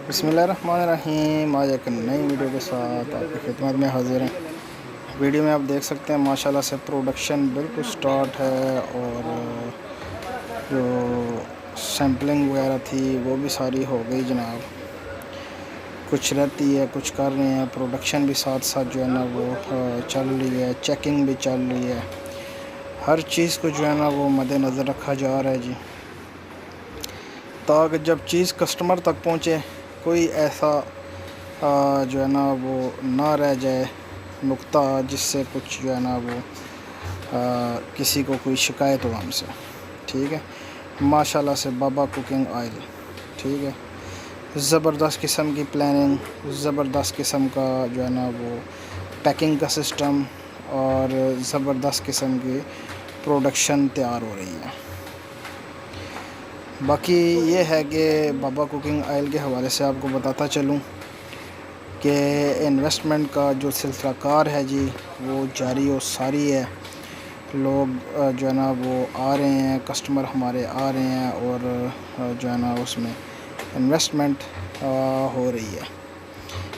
بسم اللہ الرحمن الرحیم۔ آج ایک نئی ویڈیو کے ساتھ آپ کی خدمت میں حاضر ہیں۔ ویڈیو میں آپ دیکھ سکتے ہیں ماشاءاللہ سے پروڈکشن بالکل سٹارٹ ہے، اور جو سیمپلنگ وغیرہ تھی وہ بھی ساری ہو گئی جناب۔ کچھ رہتی ہے، کچھ کر رہے ہیں، پروڈکشن بھی ساتھ ساتھ جو ہے نا وہ چل رہی ہے، چیکنگ بھی چل رہی ہے۔ ہر چیز کو جو ہے نا وہ مد نظر رکھا جا رہا ہے جی، تاکہ جب چیز کسٹمر تک پہنچے کوئی ایسا جو ہے نا وہ نہ رہ جائے نقطہ جس سے کچھ جو ہے نا وہ کسی کو کوئی شکایت ہو ہم سے۔ ٹھیک ہے، ماشاءاللہ سے بابا کوکنگ آئل، ٹھیک ہے، زبردست قسم کی پلاننگ، زبردست قسم کا جو ہے نا وہ پیکنگ کا سسٹم، اور زبردست قسم کی پروڈکشن تیار ہو رہی ہے۔ باقی یہ ہے کہ بابا کوکنگ آئل کے حوالے سے آپ کو بتاتا چلوں کہ انویسٹمنٹ کا جو سلسلہ کار ہے جی وہ جاری و ساری ہے۔ لوگ جو ہے نا وہ آ رہے ہیں، کسٹمر ہمارے آ رہے ہیں، اور جو ہے نا اس میں انویسٹمنٹ ہو رہی ہے۔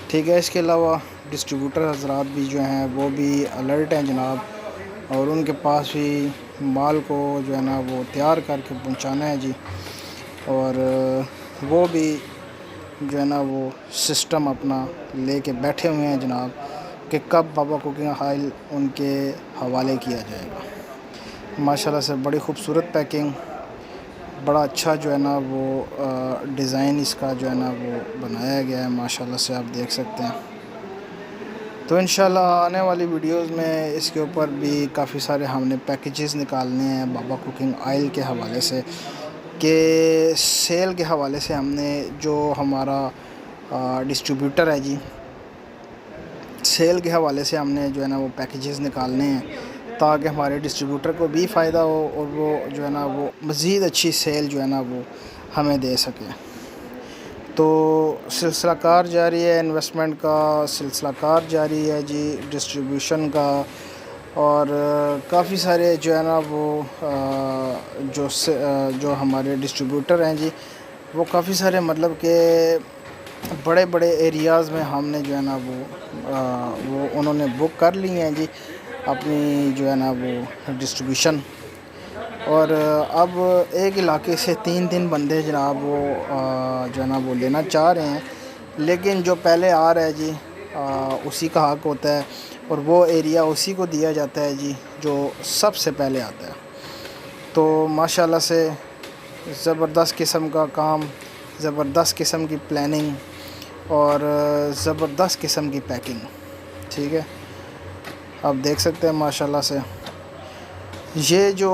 ٹھیک ہے، اس کے علاوہ ڈسٹریبیوٹر حضرات بھی جو ہیں وہ بھی الرٹ ہیں جناب، اور ان کے پاس بھی مال کو جو ہے نا وہ تیار کر کے پہنچانا ہے جی، اور وہ بھی جو ہے نا وہ سسٹم اپنا لے کے بیٹھے ہوئے ہیں جناب کہ کب بابا کوکنگ آئل ان کے حوالے کیا جائے گا۔ ماشاءاللہ سے بڑی خوبصورت پیکنگ، بڑا اچھا جو ہے نا وہ ڈیزائن اس کا جو ہے نا وہ بنایا گیا ہے، ماشاءاللہ سے آپ دیکھ سکتے ہیں۔ تو انشاءاللہ آنے والی ویڈیوز میں اس کے اوپر بھی کافی سارے ہم نے پیکیجز نکالنے ہیں بابا کوکنگ آئل کے حوالے سے، کہ سیل کے حوالے سے ہم نے جو ہمارا ڈسٹریبیوٹر ہے جی، سیل کے حوالے سے ہم نے جو ہے نا وہ پیکیجز نکالنے ہیں، تاکہ ہمارے ڈسٹریبیوٹر کو بھی فائدہ ہو، اور وہ جو ہے نا وہ مزید اچھی سیل جو ہے نا وہ ہمیں دے سکے۔ تو سلسلہ کار جاری ہے، انویسٹمنٹ کا سلسلہ کار جاری ہے جی، ڈسٹریبیوشن کا، اور کافی سارے جو ہے نا وہ جو ہمارے ڈسٹریبیوٹر ہیں جی وہ کافی سارے مطلب کہ بڑے بڑے ایریاز میں ہم نے جو ہے نا وہ انہوں نے بک کر لی ہیں جی اپنی جو ہے نا وہ ڈسٹریبیوشن، اور اب ایک علاقے سے 3 بندے جناب وہ جو ہے نا وہ لینا چاہ رہے ہیں، لیکن جو پہلے آ رہا ہے جی اسی کا حق ہوتا ہے، اور وہ ایریا اسی کو دیا جاتا ہے جی جو سب سے پہلے آتا ہے۔ تو ماشاءاللہ سے زبردست قسم کا کام، زبردست قسم کی پلاننگ، اور زبردست قسم کی پیکنگ، ٹھیک ہے، آپ دیکھ سکتے ہیں ماشاءاللہ سے۔ یہ جو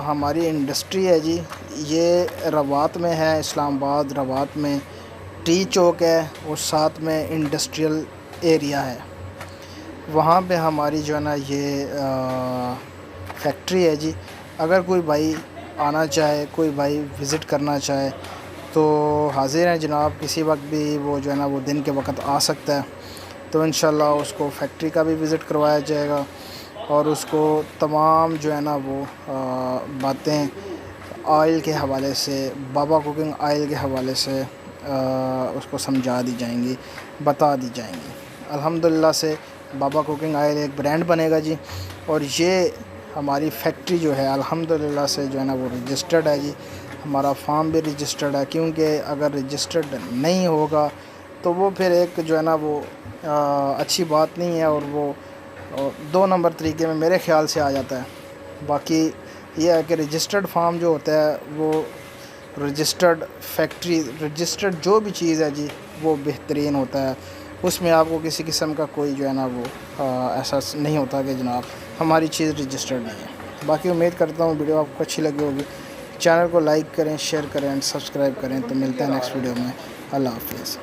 ہماری انڈسٹری ہے جی یہ روات میں ہے، اسلام آباد روات میں ٹی چوک ہے، اور ساتھ میں انڈسٹریل ایریا ہے، وہاں پہ ہماری جو ہے نا یہ فیکٹری ہے جی۔ اگر کوئی بھائی آنا چاہے، کوئی بھائی وزٹ کرنا چاہے تو حاضر ہیں جناب، کسی وقت بھی وہ جو ہے نا وہ دن کے وقت آ سکتا ہے، تو انشاءاللہ اس کو فیکٹری کا بھی وزٹ کروایا جائے گا، اور اس کو تمام جو ہے نا وہ باتیں آئل کے حوالے سے، بابا کوکنگ آئل کے حوالے سے اس کو سمجھا دی جائیں گی، بتا دی جائیں گی۔ الحمدللہ سے بابا کوکنگ آئل ایک برانڈ بنے گا جی، اور یہ ہماری فیکٹری جو ہے الحمدللہ سے جو ہے نا وہ رجسٹرڈ ہے جی، ہمارا فارم بھی رجسٹرڈ ہے، کیونکہ اگر رجسٹرڈ نہیں ہوگا تو وہ پھر ایک جو ہے نا وہ اچھی بات نہیں ہے، اور وہ 2 نمبر طریقے میں میرے خیال سے آ جاتا ہے۔ باقی یہ ہے کہ رجسٹرڈ فارم جو ہوتا ہے وہ رجسٹرڈ فیکٹری، رجسٹرڈ جو بھی چیز ہے جی وہ بہترین ہوتا ہے، اس میں آپ کو کسی قسم کا کوئی جو ہے نا وہ احساس نہیں ہوتا کہ جناب ہماری چیز رجسٹرڈ نہیں ہے۔ باقی امید کرتا ہوں ویڈیو آپ کو اچھی لگی ہوگی، چینل کو لائک کریں، شیئر کریں، اینڈ سبسکرائب کریں۔ تو ملتے ہیں نیکسٹ ویڈیو میں، اللہ حافظ۔